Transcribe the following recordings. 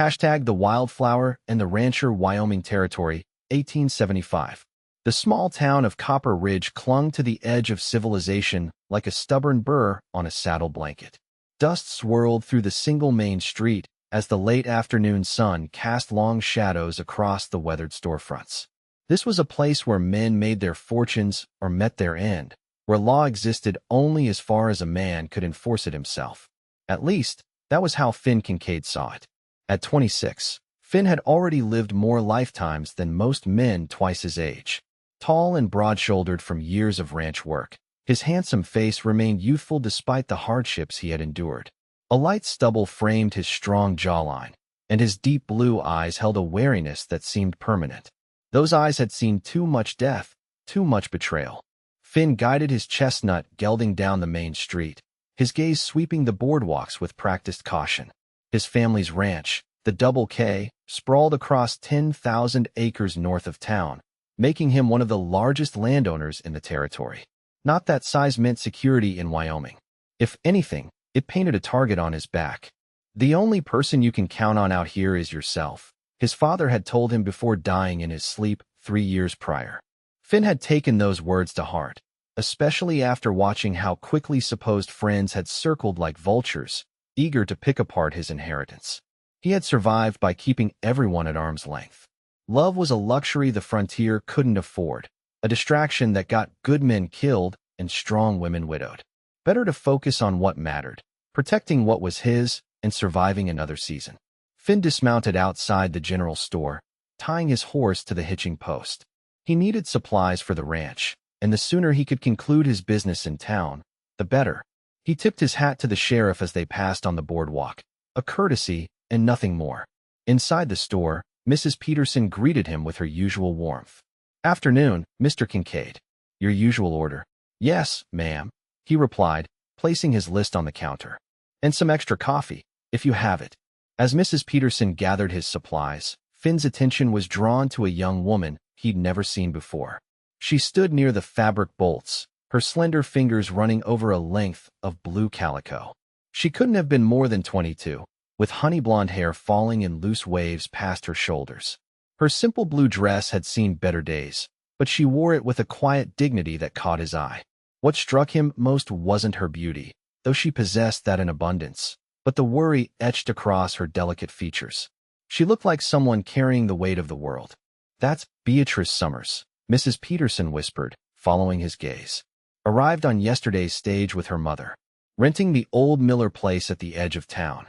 Hashtag the Wildflower and the Rancher, Wyoming Territory, 1875. The small town of Copper Ridge clung to the edge of civilization like a stubborn burr on a saddle blanket. Dust swirled through the single main street as the late afternoon sun cast long shadows across the weathered storefronts. This was a place where men made their fortunes or met their end, where law existed only as far as a man could enforce it himself. At least, that was how Finn Kincaid saw it. At 26, Finn had already lived more lifetimes than most men twice his age. Tall and broad-shouldered from years of ranch work, his handsome face remained youthful despite the hardships he had endured. A light stubble framed his strong jawline, and his deep blue eyes held a wariness that seemed permanent. Those eyes had seen too much death, too much betrayal. Finn guided his chestnut gelding down the main street, his gaze sweeping the boardwalks with practiced caution. His family's ranch, the Double K, sprawled across 10,000 acres north of town, making him one of the largest landowners in the territory. Not that size meant security in Wyoming. If anything, it painted a target on his back. The only person you can count on out here is yourself, his father had told him before dying in his sleep 3 years prior. Finn had taken those words to heart, especially after watching how quickly supposed friends had circled like vultures, eager to pick apart his inheritance. He had survived by keeping everyone at arm's length. Love was a luxury the frontier couldn't afford, a distraction that got good men killed and strong women widowed. Better to focus on what mattered, protecting what was his and surviving another season. Finn dismounted outside the general store, tying his horse to the hitching post. He needed supplies for the ranch, and the sooner he could conclude his business in town, the better. He tipped his hat to the sheriff as they passed on the boardwalk, a courtesy and nothing more. Inside the store, Mrs. Peterson greeted him with her usual warmth. "Afternoon, Mr. Kincaid. Your usual order." "Yes, ma'am," he replied, placing his list on the counter. "And some extra coffee, if you have it." As Mrs. Peterson gathered his supplies, Finn's attention was drawn to a young woman he'd never seen before. She stood near the fabric bolts, her slender fingers running over a length of blue calico. She couldn't have been more than 22, with honey blonde hair falling in loose waves past her shoulders. Her simple blue dress had seen better days, but she wore it with a quiet dignity that caught his eye. What struck him most wasn't her beauty, though she possessed that in abundance, but the worry etched across her delicate features. She looked like someone carrying the weight of the world. "That's Beatrice Summers," Mrs. Peterson whispered, following his gaze. "Arrived on yesterday's stage with her mother. Renting the old Miller place at the edge of town."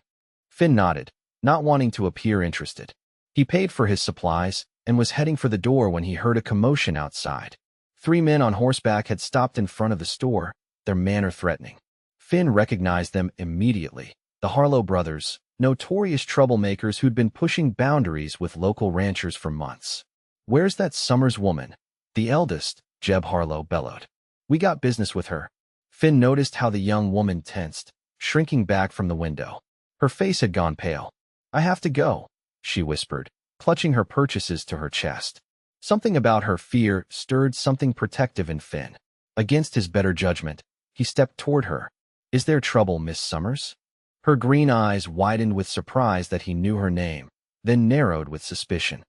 Finn nodded, not wanting to appear interested. He paid for his supplies and was heading for the door when he heard a commotion outside. 3 men on horseback had stopped in front of the store, their manner threatening. Finn recognized them immediately. The Harlow brothers, notorious troublemakers who'd been pushing boundaries with local ranchers for months. "Where's that Summers woman?" The eldest, Jeb Harlow, bellowed. "We got business with her." Finn noticed how the young woman tensed, shrinking back from the window. Her face had gone pale. "I have to go," she whispered, clutching her purchases to her chest. Something about her fear stirred something protective in Finn. Against his better judgment, he stepped toward her. "Is there trouble, Miss Summers?" Her green eyes widened with surprise that he knew her name, then narrowed with suspicion.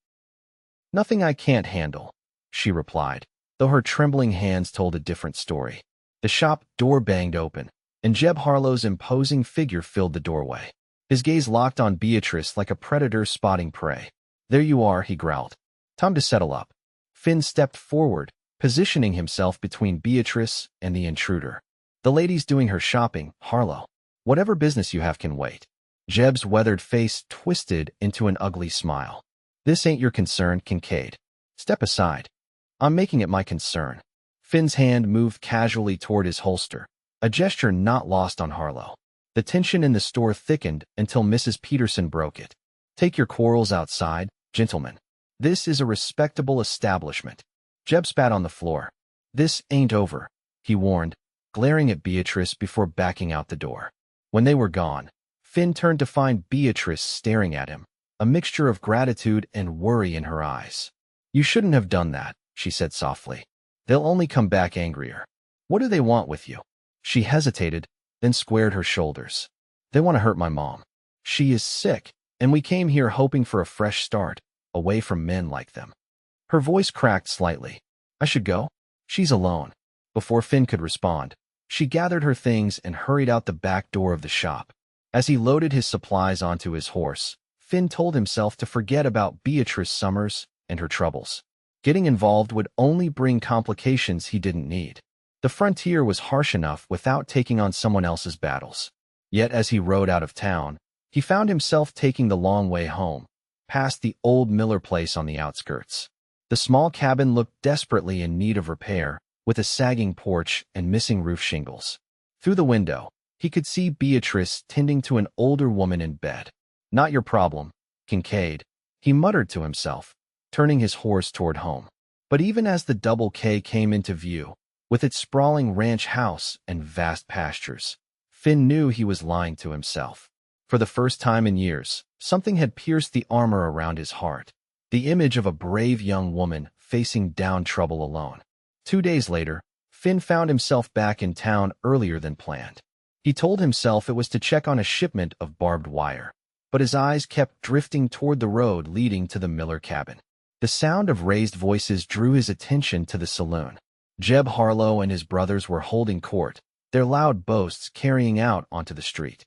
"Nothing I can't handle," she replied, though her trembling hands told a different story. The shop door banged open, and Jeb Harlow's imposing figure filled the doorway. His gaze locked on Beatrice like a predator spotting prey. "There you are," he growled. "Time to settle up." Finn stepped forward, positioning himself between Beatrice and the intruder. "The lady's doing her shopping, Harlow. Whatever business you have can wait." Jeb's weathered face twisted into an ugly smile. "This ain't your concern, Kincaid. Step aside." "I'm making it my concern." Finn's hand moved casually toward his holster, a gesture not lost on Harlow. The tension in the store thickened until Mrs. Peterson broke it. "Take your quarrels outside, gentlemen. This is a respectable establishment." Jeb spat on the floor. "This ain't over," he warned, glaring at Beatrice before backing out the door. When they were gone, Finn turned to find Beatrice staring at him, a mixture of gratitude and worry in her eyes. "You shouldn't have done that," she said softly. "They'll only come back angrier." "What do they want with you?" She hesitated, then squared her shoulders. "They want to hurt my mom. She is sick, And we came here hoping for a fresh start, away from men like them. Her voice cracked slightly. I should go? She's alone. Before Finn could respond, she gathered her things and hurried out the back door of the shop. As he loaded his supplies onto his horse, Finn told himself to forget about Beatrice Summers and her troubles. Getting involved would only bring complications he didn't need. The frontier was harsh enough without taking on someone else's battles. Yet as he rode out of town, he found himself taking the long way home, past the old Miller place on the outskirts. The small cabin looked desperately in need of repair, with a sagging porch and missing roof shingles. Through the window, he could see Beatrice tending to an older woman in bed. Not your problem, Kincaid, he muttered to himself, turning his horse toward home. But even as the double K came into view, with its sprawling ranch house and vast pastures, Finn knew he was lying to himself. For the first time in years, something had pierced the armor around his heart. The image of a brave young woman facing down trouble alone. 2 days later, Finn found himself back in town earlier than planned. He told himself it was to check on a shipment of barbed wire, but his eyes kept drifting toward the road leading to the Miller cabin. The sound of raised voices drew his attention to the saloon. Jeb Harlow and his brothers were holding court, their loud boasts carrying out onto the street.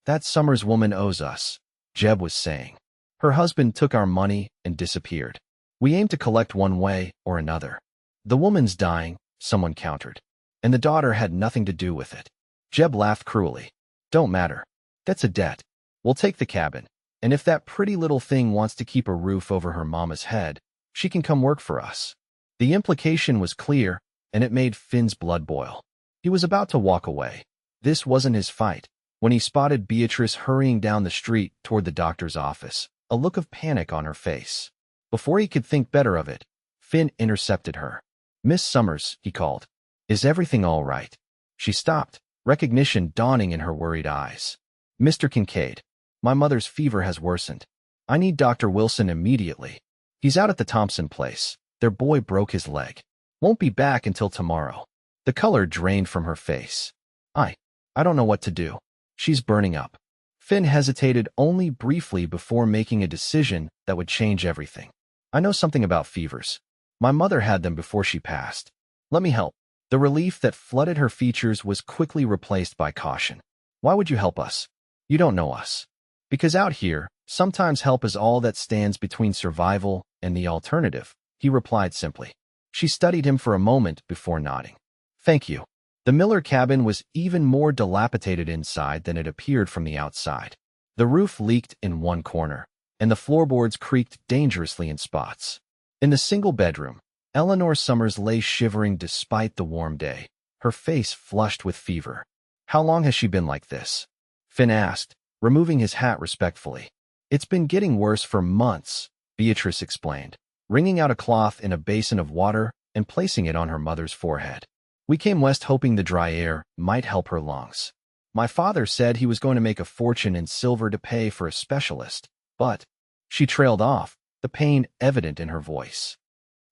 That Summers woman owes us, Jeb was saying. Her husband took our money and disappeared. We aim to collect one way or another. The woman's dying, someone countered, and the daughter had nothing to do with it. Jeb laughed cruelly. Don't matter. That's a debt. We'll take the cabin, and if that pretty little thing wants to keep a roof over her mama's head, she can come work for us. The implication was clear, and it made Finn's blood boil. He was about to walk away. This wasn't his fight, when he spotted Beatrice hurrying down the street toward the doctor's office, a look of panic on her face. Before he could think better of it, Finn intercepted her. Miss Summers, he called. Is everything all right? She stopped, recognition dawning in her worried eyes. Mr. Kincaid, my mother's fever has worsened. I need Dr. Wilson immediately. He's out at the Thompson place. Their boy broke his leg. Won't be back until tomorrow. The color drained from her face. I don't know what to do. She's burning up. Finn hesitated only briefly before making a decision that would change everything. I know something about fevers. My mother had them before she passed. Let me help. The relief that flooded her features was quickly replaced by caution. Why would you help us? You don't know us. Because out here, sometimes help is all that stands between survival and the alternative, he replied simply. She studied him for a moment before nodding. Thank you. The Miller cabin was even more dilapidated inside than it appeared from the outside. The roof leaked in one corner, and the floorboards creaked dangerously in spots. In the single bedroom, Eleanor Summers lay shivering despite the warm day, her face flushed with fever. How long has she been like this? Finn asked, removing his hat respectfully. It's been getting worse for months, Beatrice explained, wringing out a cloth in a basin of water and placing it on her mother's forehead. We came west hoping the dry air might help her lungs. My father said he was going to make a fortune in silver to pay for a specialist, but she trailed off, the pain evident in her voice.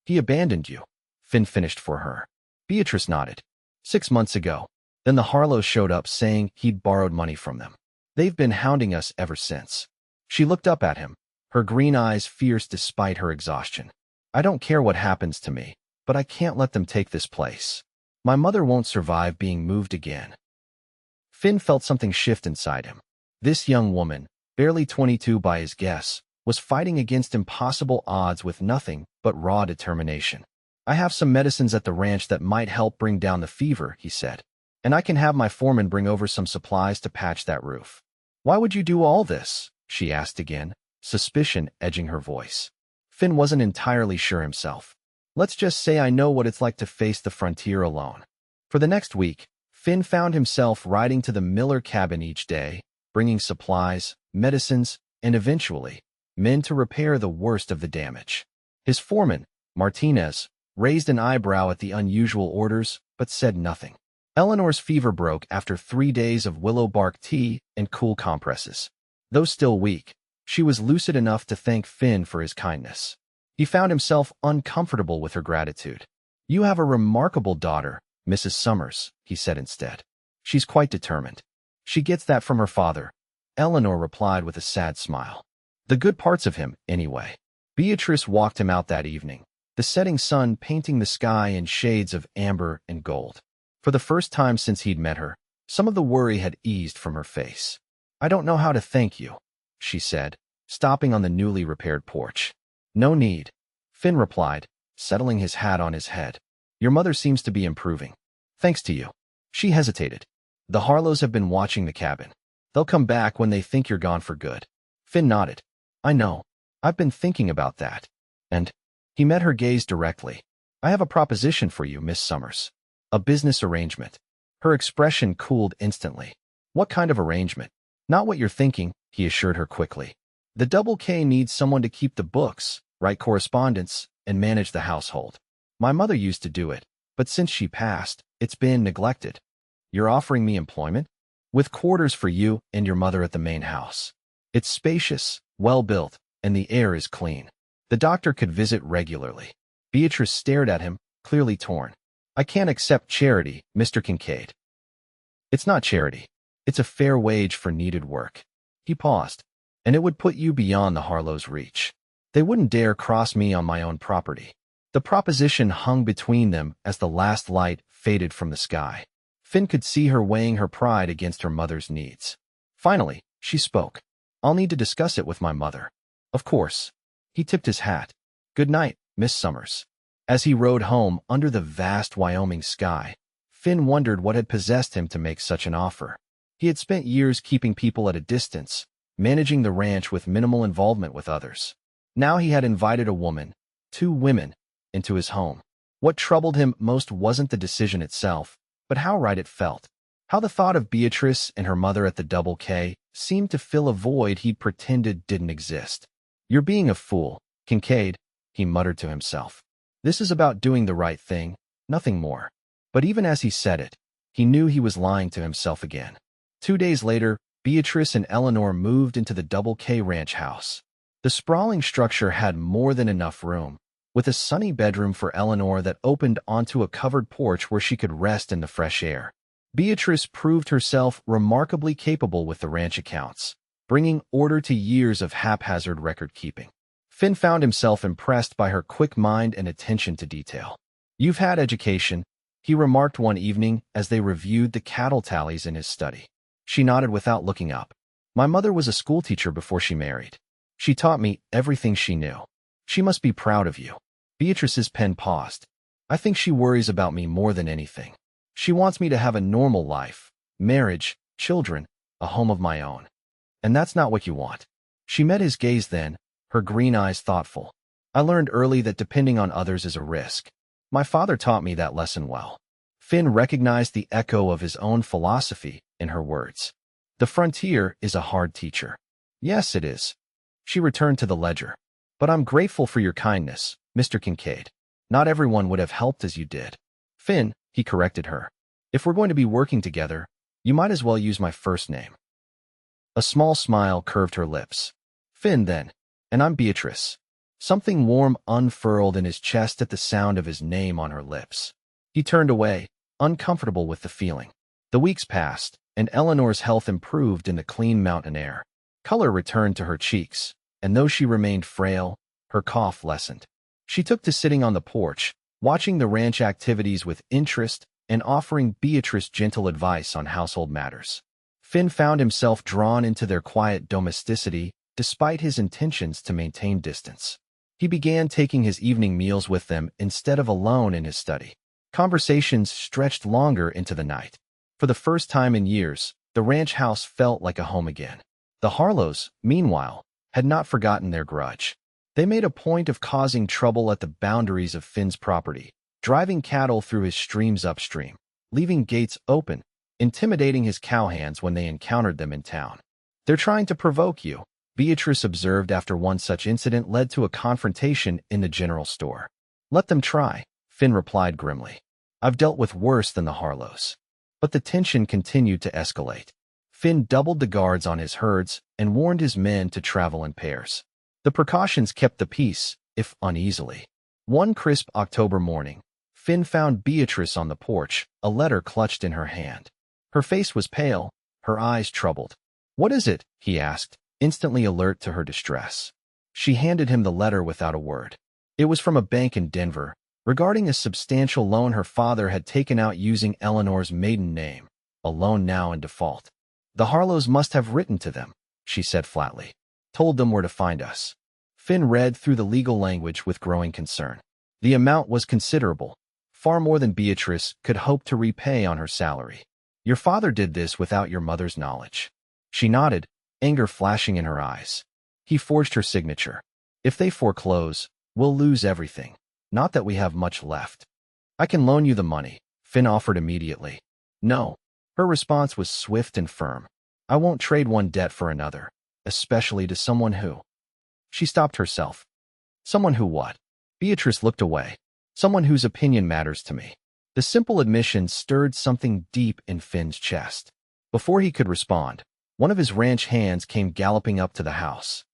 He abandoned you, Finn finished for her. Beatrice nodded. 6 months ago. Then the Harlows showed up saying he'd borrowed money from them. They've been hounding us ever since. She looked up at him, her green eyes fierce despite her exhaustion. I don't care what happens to me, but I can't let them take this place. My mother won't survive being moved again. Finn felt something shift inside him. This young woman, barely 22 by his guess, was fighting against impossible odds with nothing but raw determination. I have some medicines at the ranch that might help bring down the fever, he said. And I can have my foreman bring over some supplies to patch that roof. Why would you do all this? She asked again, suspicion edging her voice. Finn wasn't entirely sure himself. Let's just say I know what it's like to face the frontier alone. For the next week, Finn found himself riding to the Miller cabin each day, bringing supplies, medicines, and eventually, men to repair the worst of the damage. His foreman, Martinez, raised an eyebrow at the unusual orders, but said nothing. Eleanor's fever broke after 3 days of willow bark tea and cool compresses. Though still weak, she was lucid enough to thank Finn for his kindness. He found himself uncomfortable with her gratitude. You have a remarkable daughter, Mrs. Summers, he said instead. She's quite determined. She gets that from her father, Eleanor replied with a sad smile. The good parts of him, anyway. Beatrice walked him out that evening, the setting sun painting the sky in shades of amber and gold. For the first time since he'd met her, some of the worry had eased from her face. I don't know how to thank you, she said, stopping on the newly repaired porch. No need, Finn replied, settling his hat on his head. Your mother seems to be improving. Thanks to you. She hesitated. The Harlows have been watching the cabin. They'll come back when they think you're gone for good. Finn nodded. I know. I've been thinking about that. And he met her gaze directly. I have a proposition for you, Miss Summers. A business arrangement. Her expression cooled instantly. What kind of arrangement? Not what you're thinking, he assured her quickly. The Double K needs someone to keep the books, write correspondence, and manage the household. My mother used to do it, but since she passed, it's been neglected. You're offering me employment? With quarters for you and your mother at the main house. It's spacious, well-built, and the air is clean. The doctor could visit regularly. Beatrice stared at him, clearly torn. I can't accept charity, Mr. Kincaid. It's not charity. It's a fair wage for needed work. He paused. And it would put you beyond the Harlows' reach. They wouldn't dare cross me on my own property. The proposition hung between them as the last light faded from the sky. Finn could see her weighing her pride against her mother's needs. Finally, she spoke. I'll need to discuss it with my mother. Of course. He tipped his hat. Good night, Miss Summers. As he rode home under the vast Wyoming sky, Finn wondered what had possessed him to make such an offer. He had spent years keeping people at a distance, managing the ranch with minimal involvement with others. Now he had invited a woman, 2 women, into his home. What troubled him most wasn't the decision itself, but how right it felt. How the thought of Beatrice and her mother at the Double K seemed to fill a void he'd pretended didn't exist. You're being a fool, Kincaid, he muttered to himself. This is about doing the right thing, nothing more. But even as he said it, he knew he was lying to himself again. 2 days later, Beatrice and Eleanor moved into the Double K ranch house. The sprawling structure had more than enough room, with a sunny bedroom for Eleanor that opened onto a covered porch where she could rest in the fresh air. Beatrice proved herself remarkably capable with the ranch accounts, bringing order to years of haphazard record-keeping. Finn found himself impressed by her quick mind and attention to detail. You've had education, he remarked one evening as they reviewed the cattle tallies in his study. She nodded without looking up. My mother was a schoolteacher before she married. She taught me everything she knew. She must be proud of you. Beatrice's pen paused. I think she worries about me more than anything. She wants me to have a normal life, marriage, children, a home of my own. And that's not what you want. She met his gaze then, her green eyes thoughtful. I learned early that depending on others is a risk. My father taught me that lesson well. Finn recognized the echo of his own philosophy in her words. The frontier is a hard teacher. Yes, it is. She returned to the ledger. But I'm grateful for your kindness, Mr. Kincaid. Not everyone would have helped as you did. Finn, he corrected her. If we're going to be working together, you might as well use my first name. A small smile curved her lips. Finn, then. And I'm Beatrice. Something warm unfurled in his chest at the sound of his name on her lips. He turned away, uncomfortable with the feeling. The weeks passed, and Eleanor's health improved in the clean mountain air. Color returned to her cheeks, and though she remained frail, her cough lessened. She took to sitting on the porch, watching the ranch activities with interest and offering Beatrice gentle advice on household matters. Finn found himself drawn into their quiet domesticity despite his intentions to maintain distance. He began taking his evening meals with them instead of alone in his study. Conversations stretched longer into the night. For the first time in years, the ranch house felt like a home again. The Harlows, meanwhile, had not forgotten their grudge. They made a point of causing trouble at the boundaries of Finn's property, driving cattle through his streams upstream, leaving gates open, intimidating his cowhands when they encountered them in town. They're trying to provoke you, Beatrice observed after one such incident led to a confrontation in the general store. Let them try, Finn replied grimly. I've dealt with worse than the Harlows. But the tension continued to escalate. Finn doubled the guards on his herds and warned his men to travel in pairs. The precautions kept the peace, if uneasily. One crisp October morning, Finn found Beatrice on the porch, a letter clutched in her hand. Her face was pale, her eyes troubled. "What is it?" he asked, instantly alert to her distress. She handed him the letter without a word. It was from a bank in Denver, regarding a substantial loan her father had taken out using Eleanor's maiden name, a loan now in default. "The Harlows must have written to them," she said flatly. "Told them where to find us." Finn read through the legal language with growing concern. The amount was considerable, far more than Beatrice could hope to repay on her salary. "Your father did this without your mother's knowledge." She nodded, anger flashing in her eyes. "He forged her signature. If they foreclose, we'll lose everything. Not that we have much left." "I can loan you the money," Finn offered immediately. "No." Her response was swift and firm. "I won't trade one debt for another, especially to someone who—" She stopped herself. "Someone who what?" Beatrice looked away. "Someone whose opinion matters to me." The simple admission stirred something deep in Finn's chest. Before he could respond, one of his ranch hands came galloping up to the house.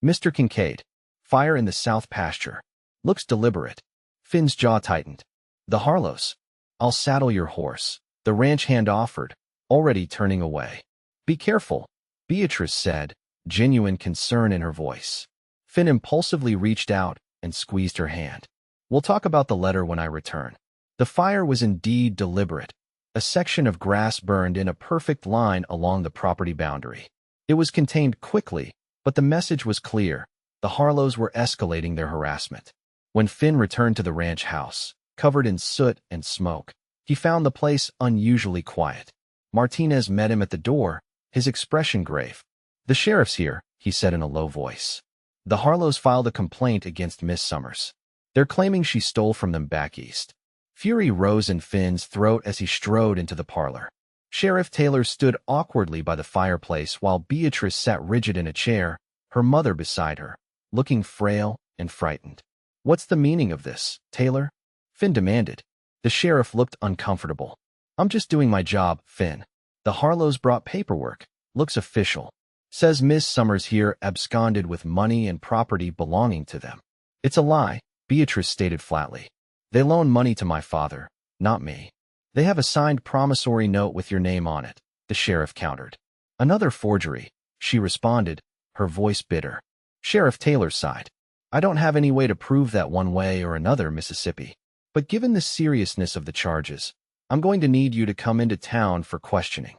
"Mr. Kincaid, fire in the south pasture. Looks deliberate." Finn's jaw tightened. "The Harlows. I'll saddle your horse," the ranch hand offered, already turning away. "Be careful," Beatrice said, genuine concern in her voice. Finn impulsively reached out and squeezed her hand. "We'll talk about the letter when I return." The fire was indeed deliberate. A section of grass burned in a perfect line along the property boundary. It was contained quickly, but the message was clear. The Harlows were escalating their harassment. When Finn returned to the ranch house, covered in soot and smoke, he found the place unusually quiet. Martinez met him at the door, his expression grave. "The sheriff's here," he said in a low voice. "The Harlows filed a complaint against Miss Summers. They're claiming she stole from them back east." Fury rose in Finn's throat as he strode into the parlor. Sheriff Taylor stood awkwardly by the fireplace while Beatrice sat rigid in a chair, her mother beside her, looking frail and frightened. "What's the meaning of this, Taylor?" Finn demanded. The sheriff looked uncomfortable. "I'm just doing my job, Finn. The Harlows brought paperwork. Looks official. Says Miss Summers here absconded with money and property belonging to them." "It's a lie," Beatrice stated flatly. "They loaned money to my father, not me." "They have a signed promissory note with your name on it," the sheriff countered. "Another forgery," she responded, her voice bitter. Sheriff Taylor sighed. "I don't have any way to prove that one way or another, Mississippi. But given the seriousness of the charges, I'm going to need you to come into town for questioning."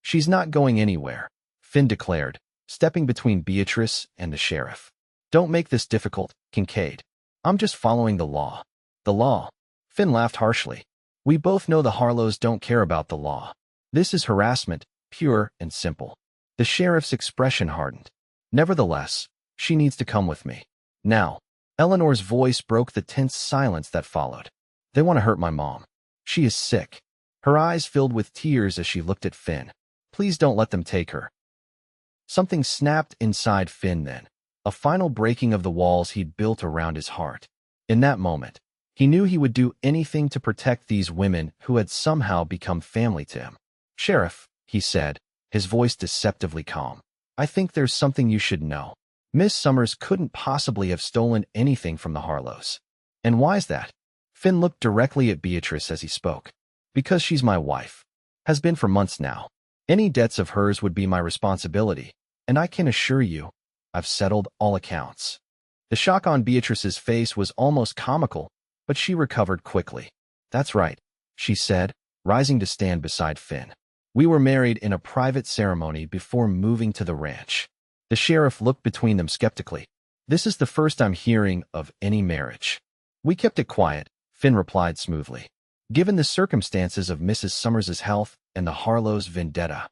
"She's not going anywhere," Finn declared, stepping between Beatrice and the sheriff. "Don't make this difficult, Kincaid. I'm just following the law." "The law?" Finn laughed harshly. "We both know the Harlows don't care about the law. This is harassment, pure and simple." The sheriff's expression hardened. "Nevertheless, she needs to come with me. Now." Eleanor's voice broke the tense silence that followed. "They want to hurt my mom. She is sick." Her eyes filled with tears as she looked at Finn. "Please don't let them take her." Something snapped inside Finn then, a final breaking of the walls he'd built around his heart. In that moment, he knew he would do anything to protect these women who had somehow become family to him. "Sheriff," he said, his voice deceptively calm, "I think there's something you should know. Miss Summers couldn't possibly have stolen anything from the Harlows." "And why's that?" Finn looked directly at Beatrice as he spoke. "Because she's my wife. Has been for months now. Any debts of hers would be my responsibility, and I can assure you, I've settled all accounts." The shock on Beatrice's face was almost comical, but she recovered quickly. "That's right," she said, rising to stand beside Finn. "We were married in a private ceremony before moving to the ranch." The sheriff looked between them skeptically. "This is the first I'm hearing of any marriage." "We kept it quiet," Finn replied smoothly, "given the circumstances of Mrs. Summers's health and the Harlows' vendetta."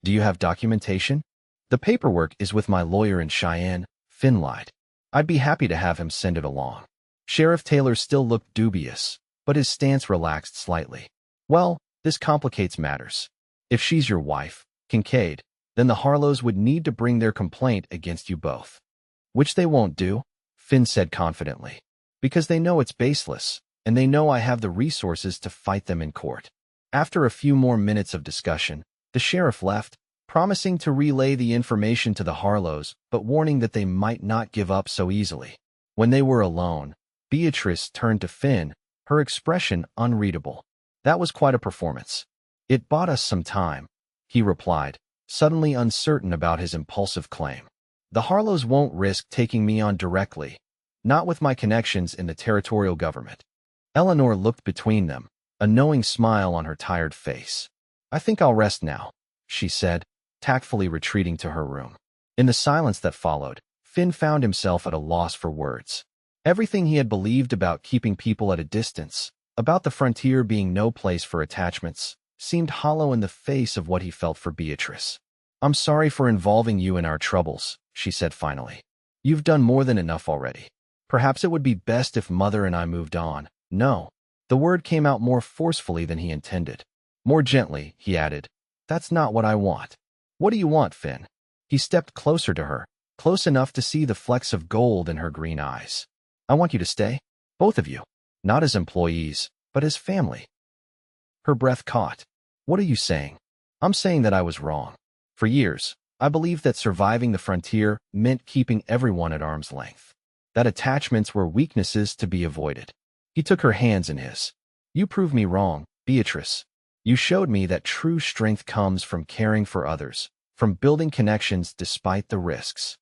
"Do you have documentation?" "The paperwork is with my lawyer in Cheyenne," Finn lied. "I'd be happy to have him send it along." Sheriff Taylor still looked dubious, but his stance relaxed slightly. "Well, this complicates matters. If she's your wife, Kincaid, then the Harlows would need to bring their complaint against you both." "Which they won't do," Finn said confidently, "because they know it's baseless, and they know I have the resources to fight them in court." After a few more minutes of discussion, the sheriff left, promising to relay the information to the Harlows, but warning that they might not give up so easily. When they were alone, Beatrice turned to Finn, her expression unreadable. "That was quite a performance." "It bought us some time," he replied, suddenly uncertain about his impulsive claim. The Harlows won't risk taking me on directly, not with my connections in the territorial government. Eleanor looked between them, a knowing smile on her tired face. I think I'll rest now, she said, tactfully retreating to her room. In the silence that followed, Finn found himself at a loss for words. Everything he had believed about keeping people at a distance, about the frontier being no place for attachments, seemed hollow in the face of what he felt for Beatrice. I'm sorry for involving you in our troubles, she said finally. You've done more than enough already. Perhaps it would be best if Mother and I moved on. No. The word came out more forcefully than he intended. More gently, he added, That's not what I want. What do you want, Finn? He stepped closer to her, close enough to see the flecks of gold in her green eyes. I want you to stay. Both of you. Not as employees, but as family. Her breath caught. What are you saying? I'm saying that I was wrong. For years, I believed that surviving the frontier meant keeping everyone at arm's length. That attachments were weaknesses to be avoided. He took her hands in his. You proved me wrong, Beatrice. You showed me that true strength comes from caring for others, from building connections despite the risks.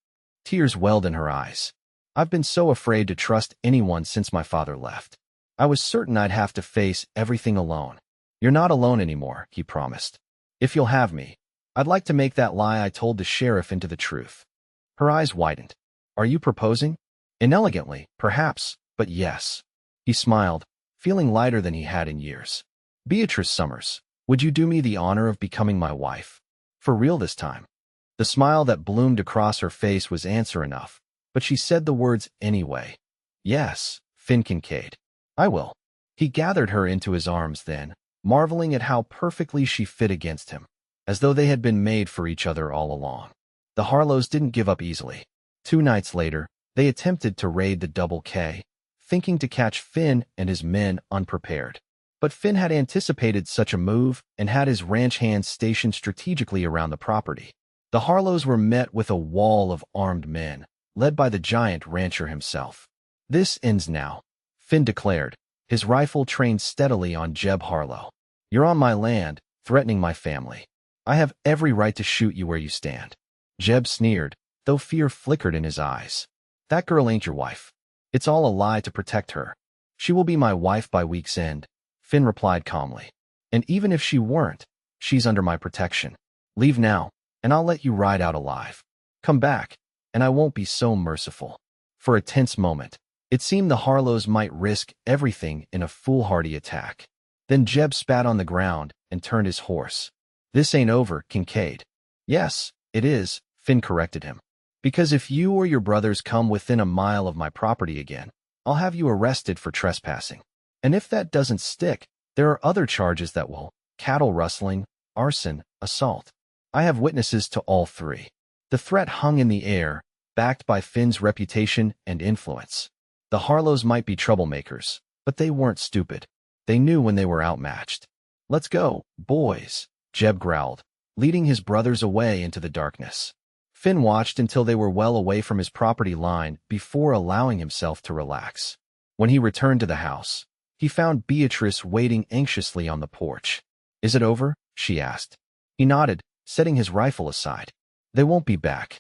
Tears welled in her eyes. I've been so afraid to trust anyone since my father left. I was certain I'd have to face everything alone. You're not alone anymore, he promised. If you'll have me, I'd like to make that lie I told the sheriff into the truth. Her eyes widened. Are you proposing? Inelegantly, perhaps, but yes. He smiled, feeling lighter than he had in years. Beatrice Summers, would you do me the honor of becoming my wife? For real this time. The smile that bloomed across her face was answer enough, but she said the words anyway. Yes, Finn Kincaid. I will. He gathered her into his arms then, marveling at how perfectly she fit against him, as though they had been made for each other all along. The Harlows didn't give up easily. 2 nights later, they attempted to raid the Double K, thinking to catch Finn and his men unprepared. But Finn had anticipated such a move and had his ranch hands stationed strategically around the property. The Harlows were met with a wall of armed men, led by the giant rancher himself. This ends now, Finn declared, his rifle trained steadily on Jeb Harlow. You're on my land, threatening my family. I have every right to shoot you where you stand. Jeb sneered, though fear flickered in his eyes. That girl ain't your wife. It's all a lie to protect her. She will be my wife by week's end, Finn replied calmly. And even if she weren't, she's under my protection. Leave now, and I'll let you ride out alive. Come back, and I won't be so merciful. For a tense moment, it seemed the Harlows might risk everything in a foolhardy attack. Then Jeb spat on the ground and turned his horse. This ain't over, Kincaid. Yes, it is, Finn corrected him. Because if you or your brothers come within a mile of my property again, I'll have you arrested for trespassing. And if that doesn't stick, there are other charges that will: cattle rustling, arson, assault. I have witnesses to all 3. The threat hung in the air, backed by Finn's reputation and influence. The Harlows might be troublemakers, but they weren't stupid. They knew when they were outmatched. Let's go, boys, Jeb growled, leading his brothers away into the darkness. Finn watched until they were well away from his property line before allowing himself to relax. When he returned to the house, he found Beatrice waiting anxiously on the porch. Is it over? She asked. He nodded, setting his rifle aside. They won't be back.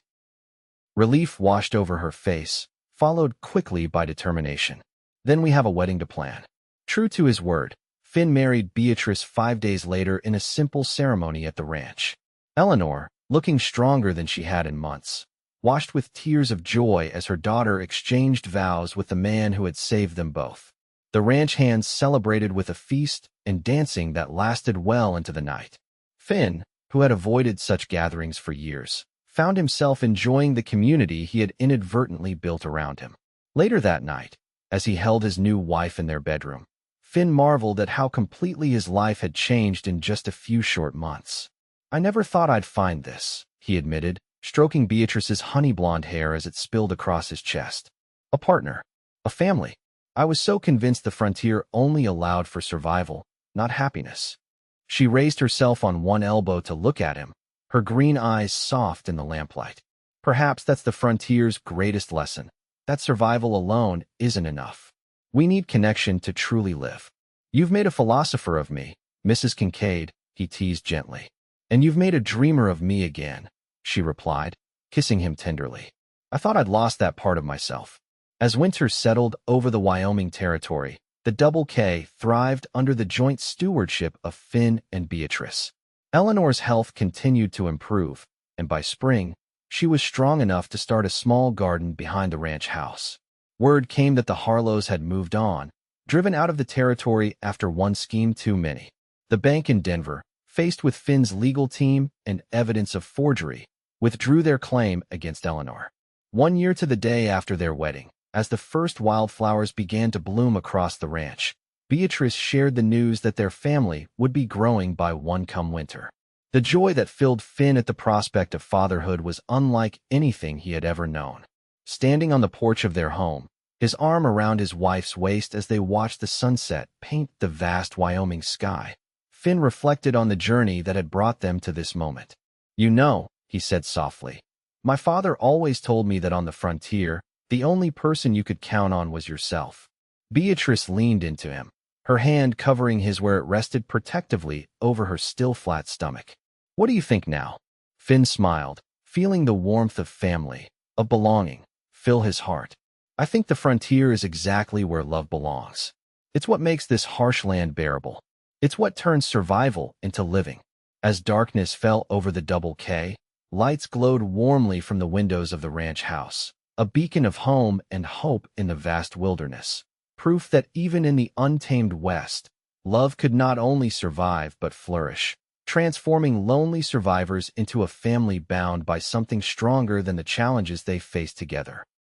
Relief washed over her face, followed quickly by determination. Then we have a wedding to plan. True to his word, Finn married Beatrice 5 days later in a simple ceremony at the ranch. Eleanor, looking stronger than she had in months, washed with tears of joy as her daughter exchanged vows with the man who had saved them both. The ranch hands celebrated with a feast and dancing that lasted well into the night. Finn, who had avoided such gatherings for years, found himself enjoying the community he had inadvertently built around him. Later that night, as he held his new wife in their bedroom, Finn marveled at how completely his life had changed in just a few short months. I never thought I'd find this, he admitted, stroking Beatrice's honey-blonde hair as it spilled across his chest. A partner. A family. I was so convinced the frontier only allowed for survival, not happiness. She raised herself on one elbow to look at him, her green eyes soft in the lamplight. Perhaps that's the frontier's greatest lesson, that survival alone isn't enough. We need connection to truly live. You've made a philosopher of me, Mrs. Kincaid, he teased gently. "And you've made a dreamer of me again," she replied, kissing him tenderly. "I thought I'd lost that part of myself." As winter settled over the Wyoming territory, the Double K thrived under the joint stewardship of Finn and Beatrice. Eleanor's health continued to improve, and by spring, she was strong enough to start a small garden behind the ranch house. Word came that the Harlows had moved on, driven out of the territory after one scheme too many. The bank in Denver, faced with Finn's legal team and evidence of forgery, withdrew their claim against Eleanor. 1 year to the day after their wedding, as the first wildflowers began to bloom across the ranch, Beatrice shared the news that their family would be growing by one come winter. The joy that filled Finn at the prospect of fatherhood was unlike anything he had ever known. Standing on the porch of their home, his arm around his wife's waist as they watched the sunset paint the vast Wyoming sky, Finn reflected on the journey that had brought them to this moment. "You know," he said softly, "my father always told me that on the frontier, the only person you could count on was yourself." Beatrice leaned into him, her hand covering his where it rested protectively over her still flat stomach. "What do you think now?" Finn smiled, feeling the warmth of family, of belonging, fill his heart. "I think the frontier is exactly where love belongs. It's what makes this harsh land bearable. It's what turns survival into living." As darkness fell over the Double K, lights glowed warmly from the windows of the ranch house, a beacon of home and hope in the vast wilderness. Proof that even in the untamed West, love could not only survive but flourish, transforming lonely survivors into a family bound by something stronger than the challenges they faced together.